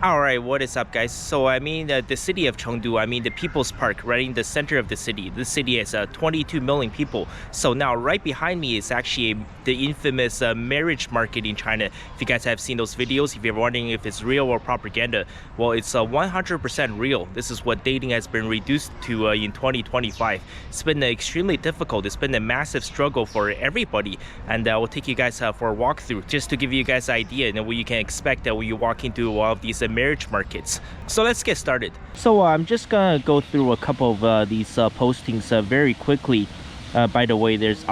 All right, what is up, guys? So, the city of Chengdu, the People's Park, right in the center of the city. This city has 22 million people. So now, right behind me is actually the infamous marriage market in China. If you guys have seen those videos, if you're wondering if it's real or propaganda, well, it's 100% real. This is what dating has been reduced to in 2025. It's been extremely difficult. It's been a massive struggle for everybody, and I will take you guys for a walkthrough just to give you guys an idea and what you can expect when you walk into one of these marriage markets. So let's get started. So I'm just gonna go through a couple of these postings very quickly. By the way, there's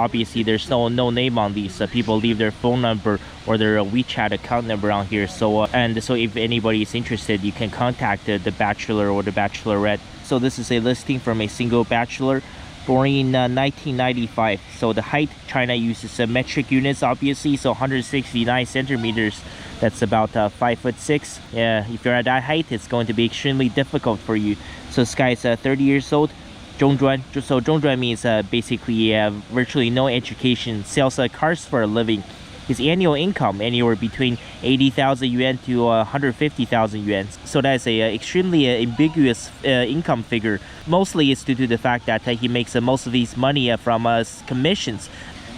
no name on these. People leave their phone number or their WeChat account number on here. So if anybody is interested, you can contact the bachelor or the bachelorette. So this is a listing from a single bachelor born in 1995. So the height, China uses metric units, obviously. So 169 centimeters. That's about 5'6". Yeah, if you're at that height, it's going to be extremely difficult for you. So this guy's 30 years old. Zhongzhuan. So Zhongzhuan means basically virtually no education. Sells cars for a living. His annual income anywhere between 80,000 yuan to 150,000 yuan. So that's a extremely ambiguous income figure. Mostly it's due to the fact that he makes most of these money from commissions,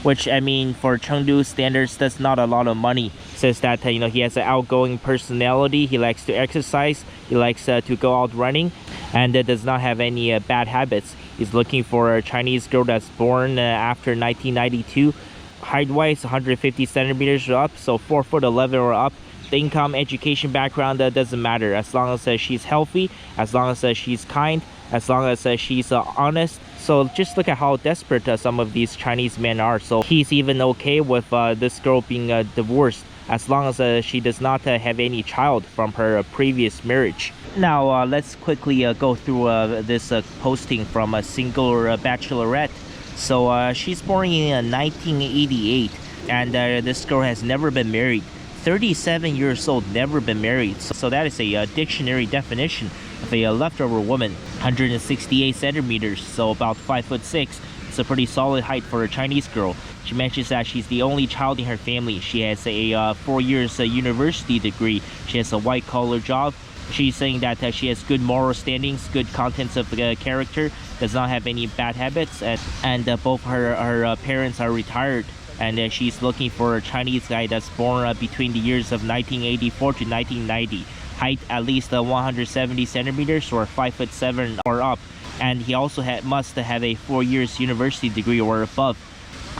which for Chengdu standards, that's not a lot of money. Says that he has an outgoing personality. He likes to exercise. He likes to go out running, and does not have any bad habits. He's looking for a Chinese girl that's born after 1992. Height-wise, 150 centimeters or up, so 4'11" or up. The income, education background, doesn't matter, as long as she's healthy, as long as she's kind, as long as she's honest. So just look at how desperate some of these Chinese men are. So he's even okay with this girl being divorced, as long as she does not have any child from her previous marriage. Now let's quickly go through this posting from a single bachelorette. So she's born in 1988, and this girl has never been married. 37 years old, never been married. So that is a dictionary definition of a leftover woman. 168 centimeters, so about 5'6". It's a pretty solid height for a Chinese girl. She mentions that she's the only child in her family. She has a 4 years university degree. She has a white-collar job. She's saying that she has good moral standings, good contents of character, does not have any bad habits, and both her parents are retired. And she's looking for a Chinese guy that's born between the years of 1984 to 1990. Height at least 170 centimeters or 5'7" or up. And he also must have a 4 years university degree or above.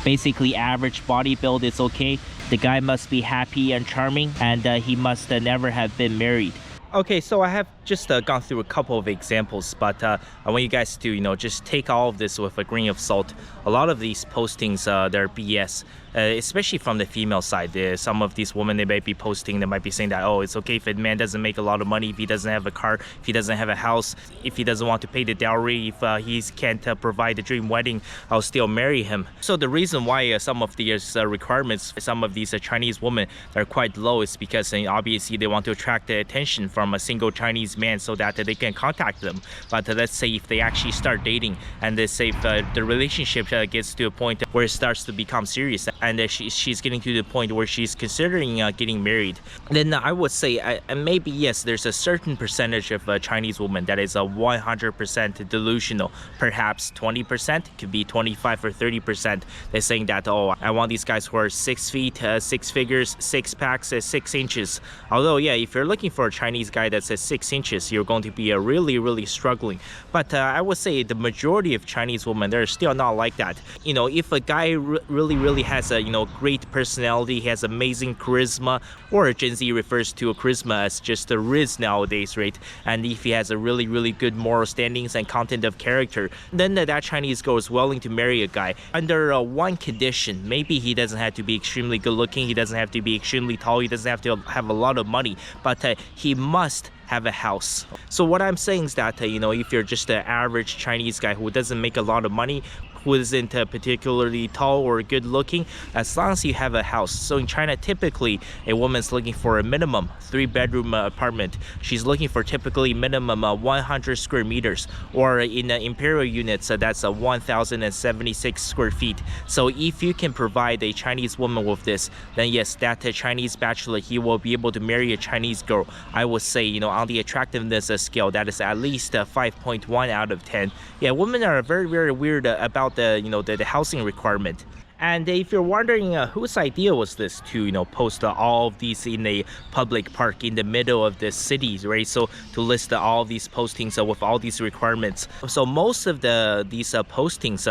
Basically, average body build is okay. The guy must be happy and charming, and he must never have been married. Okay, so I have just gone through a couple of examples, but I want you guys to, just take all of this with a grain of salt. A lot of these postings, they're BS, especially from the female side. Some of these women, they might be posting, they might be saying that, oh, it's okay if a man doesn't make a lot of money, if he doesn't have a car, if he doesn't have a house, if he doesn't want to pay the dowry, if he can't provide the dream wedding, I'll still marry him. So the reason why some of these requirements, some of these Chinese women are quite low is because obviously they want to attract the attention from a single Chinese man so that they can contact them. But let's say if they actually start dating, and they say if the relationship gets to a point where it starts to become serious, and she's getting to the point where she's considering getting married, then I would say maybe yes, there's a certain percentage of Chinese women that is 100% delusional. Perhaps 20%, could be 25 or 30%. They're saying that, oh, I want these guys who are 6 feet, 6 figures, 6 packs, 6 inches. Although, yeah, if you're looking for a Chinese guy that's 6 inches, you're going to be really struggling. But I would say the majority of Chinese women, they're still not like that. If a guy really has a great personality, he has amazing charisma, or Gen Z refers to charisma as just a riz nowadays, right? And if he has a really good moral standings and content of character, then that Chinese girl is willing to marry a guy under one condition. Maybe he doesn't have to be extremely good looking, he doesn't have to be extremely tall, he doesn't have to have a lot of money, but he must have a house. So what I'm saying is that if you're just an average Chinese guy who doesn't make a lot of money, who isn't particularly tall or good looking, as long as you have a house. So in China, typically a woman's looking for a minimum 3-bedroom apartment. She's looking for typically minimum 100 square meters, or in imperial units, that's 1,076 square feet. So if you can provide a Chinese woman with this, then yes, that Chinese bachelor, he will be able to marry a Chinese girl. I would say, on the attractiveness scale, that is at least 5.1 out of 10. Yeah, women are very, very weird about the housing requirement. And if you're wondering whose idea was this to post all of these in a public park in the middle of the cities, right? So to list all of these postings with all these requirements. So most of these postings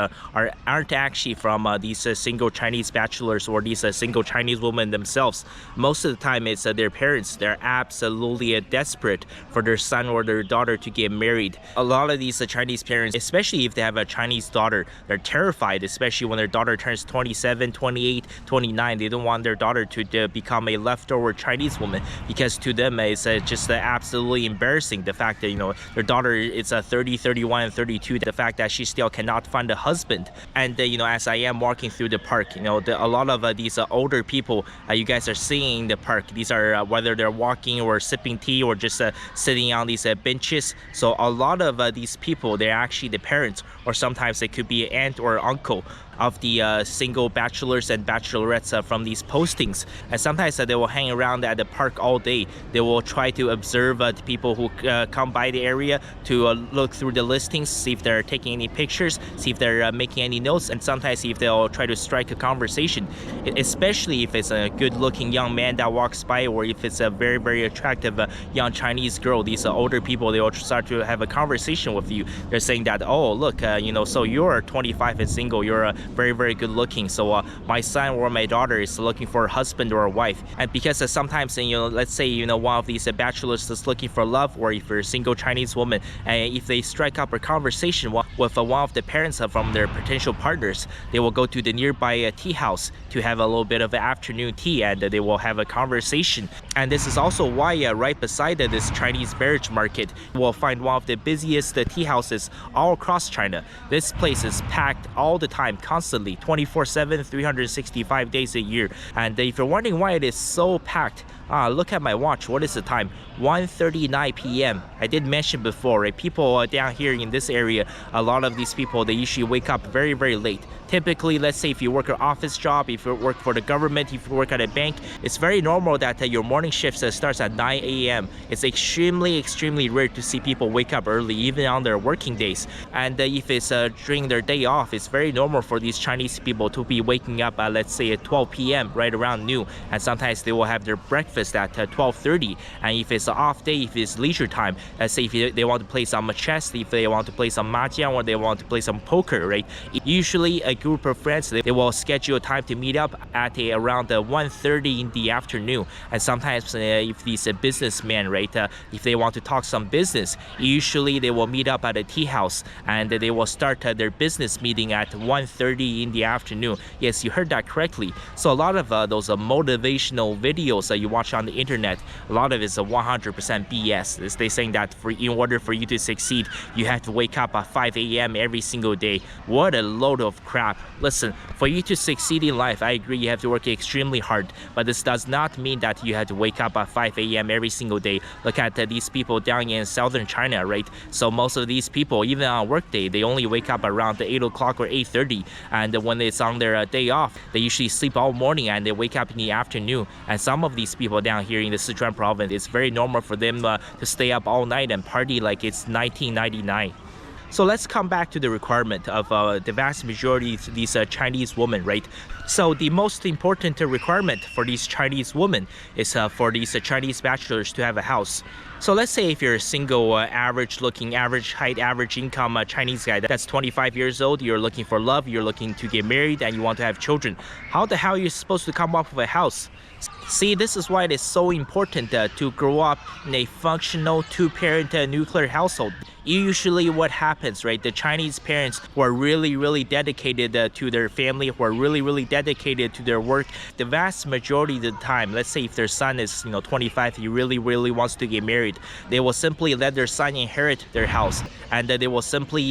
aren't actually from these single Chinese bachelors or these single Chinese women themselves. Most of the time it's their parents. They're absolutely desperate for their son or their daughter to get married. A lot of these Chinese parents, especially if they have a Chinese daughter, they're terrified, especially when their daughter turns 27, 28, 29. They don't want their daughter to become a leftover Chinese woman, because to them it's just absolutely embarrassing. The fact that their daughter is 30, 31, and 32. The fact that she still cannot find a husband. And as I am walking through the park, a lot of these older people you guys are seeing in the park. These are whether they're walking or sipping tea or just sitting on these benches. So a lot of these people, they're actually the parents, or sometimes they could be an aunt or uncle of the single bachelors and bachelorettes from these postings. And sometimes they will hang around at the park all day. They will try to observe the people who come by the area, to look through the listings, see if they're taking any pictures, see if they're making any notes, and sometimes see if they'll try to strike a conversation, especially if it's a good-looking young man that walks by, or if it's a very, very attractive young Chinese girl. These older people, they will start to have a conversation with you. They're saying that, oh, look, so you're 25 and single, you're very, very good looking. So my son or my daughter is looking for a husband or a wife. And because sometimes, let's say, one of these bachelors is looking for love, or if you're a single Chinese woman, and if they strike up a conversation with one of the parents from their potential partners, they will go to the nearby tea house to have a little bit of afternoon tea, and they will have a conversation. And this is also why right beside this Chinese marriage market, you will find one of the busiest tea houses all across China. This place is packed all the time, constantly, 24/7, 365 days a year. And if you're wondering why it is so packed, look at my watch. What is the time? 1:39 p.m. I did mention before, right? People down here in this area, a lot of these people, they usually wake up very, very late. Typically, let's say if you work an office job, if you work for the government, if you work at a bank, it's very normal that your morning shift starts at 9 a.m. It's extremely, extremely rare to see people wake up early, even on their working days. And if it's during their day off, it's very normal for these Chinese people to be waking up at, let's say, at 12 p.m., right around noon. And sometimes they will have their breakfast at 12:30. And if it's an off day, if it's leisure time, let's say if they want to play some chess, if they want to play some mahjong, or they want to play some poker, right? Usually a group of friends, they will schedule a time to meet up at around 1:30 in the afternoon. And sometimes if these businessmen, right, if they want to talk some business, usually they will meet up at a tea house, and they will start their business meeting at 1:30 in the afternoon. Yes, you heard that correctly. So a lot of those motivational videos that you watch on the internet, a lot of it is 100% BS. They're saying that in order for you to succeed, you have to wake up at 5 a.m. every single day. What a load of crap. Listen, for you to succeed in life, I agree you have to work extremely hard, but this does not mean that you have to wake up at 5 a.m. every single day. Look at these people down in southern China, right? So most of these people, even on work day, they only wake up around 8 o'clock or 8:30, and when it's on their day off, they usually sleep all morning and they wake up in the afternoon. And some of these people down here in the Sichuan province, it's very normal for them to stay up all night and party like it's 1999. So let's come back to the requirement of the vast majority of these Chinese women, right? So the most important requirement for these Chinese women is for these Chinese bachelors to have a house. So let's say if you're a single, average looking, average height, average income Chinese guy that's 25 years old, you're looking for love, you're looking to get married, and you want to have children. How the hell are you supposed to come up with a house? See, this is why it is so important to grow up in a functional two-parent nuclear household. Usually what happens, right, the Chinese parents who are really, really dedicated to their family, who are really, really dedicated to their work. The vast majority of the time, let's say if their son is 25, he really wants to get married, they will simply let their son inherit their house, and they will simply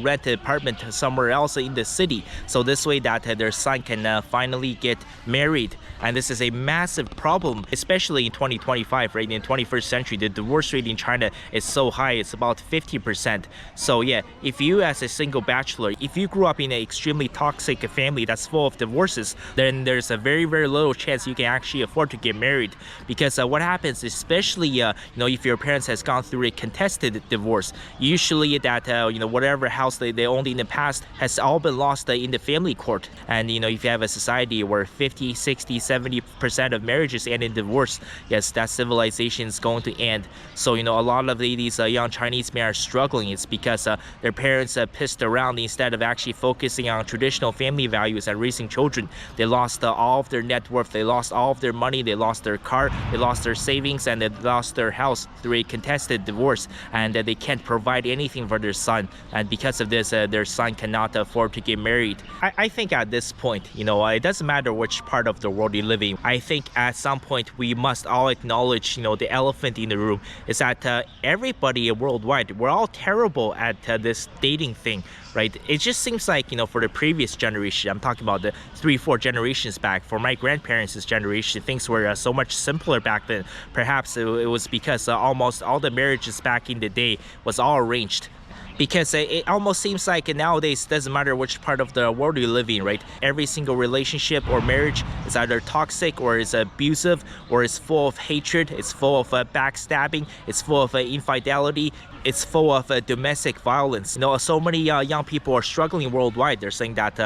rent an apartment somewhere else in the city, so this way that their son can finally get married. And this is a massive problem, especially in 2025, right? In the 21st century, the divorce rate in China is so high, it's about 50%. So yeah, if you as a single bachelor, if you grew up in an extremely toxic family that's full of divorces, then there's a very little chance you can actually afford to get married. Because what happens, especially if your parents has gone through a contested divorce, usually that whatever house they owned in the past has all been lost in the family court. And if you have a society where 50, 60, 70% of marriages end in divorce, yes, that civilization is going to end. So a lot of these young Chinese men are struggling. It's because their parents pissed around instead of actually focusing on traditional family values and raising children. They lost all of their net worth, they lost all of their money, they lost their car, they lost their savings, and they lost their house through a contested divorce, and they can't provide anything for their son. And because of this, their son cannot afford to get married. I think at this point, it doesn't matter which part of the world living. I think at some point we must all acknowledge, the elephant in the room is that everybody worldwide, we're all terrible at this dating thing, right? It just seems like, for the previous generation, I'm talking about the 3-4 generations back, for my grandparents' generation, things were so much simpler back then. Perhaps it was because almost all the marriages back in the day was all arranged. Because it almost seems like nowadays, doesn't matter which part of the world you live in, right? Every single relationship or marriage is either toxic or is abusive or is full of hatred, it's full of backstabbing, it's full of infidelity, it's full of domestic violence. So many young people are struggling worldwide. They're saying that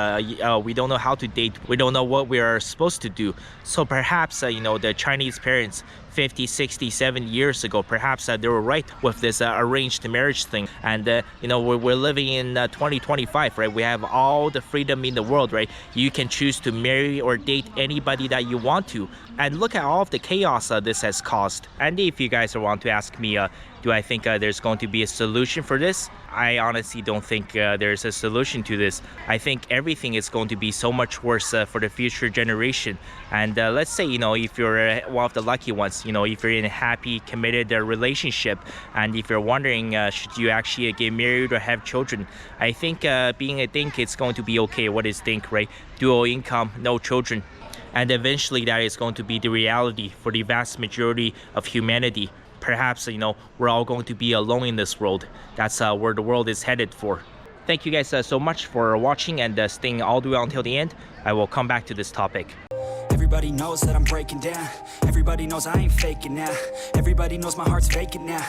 we don't know how to date, we don't know what we are supposed to do. So perhaps the Chinese parents 50, 60, 70 years ago, perhaps they were right with this arranged marriage thing. And we're living in 2025, right? We have all the freedom in the world, right? You can choose to marry or date anybody that you want to. And look at all of the chaos this has caused. And if you guys want to ask me, do I think there's going to be a solution for this? I honestly don't think there's a solution to this. I think everything is going to be so much worse for the future generation. And let's say, if you're one of the lucky ones, if you're in a happy, committed relationship, and if you're wondering, should you actually get married or have children? I think being a think it's going to be okay. What is think, right? Dual income, no children. And eventually that is going to be the reality for the vast majority of humanity. Perhaps, we're all going to be alone in this world. That's where the world is headed for. Thank you guys so much for watching and staying all the way until the end. I will come back to this topic. Everybody knows that I'm breaking down. Everybody knows I ain't faking now. Everybody knows my heart's faking now.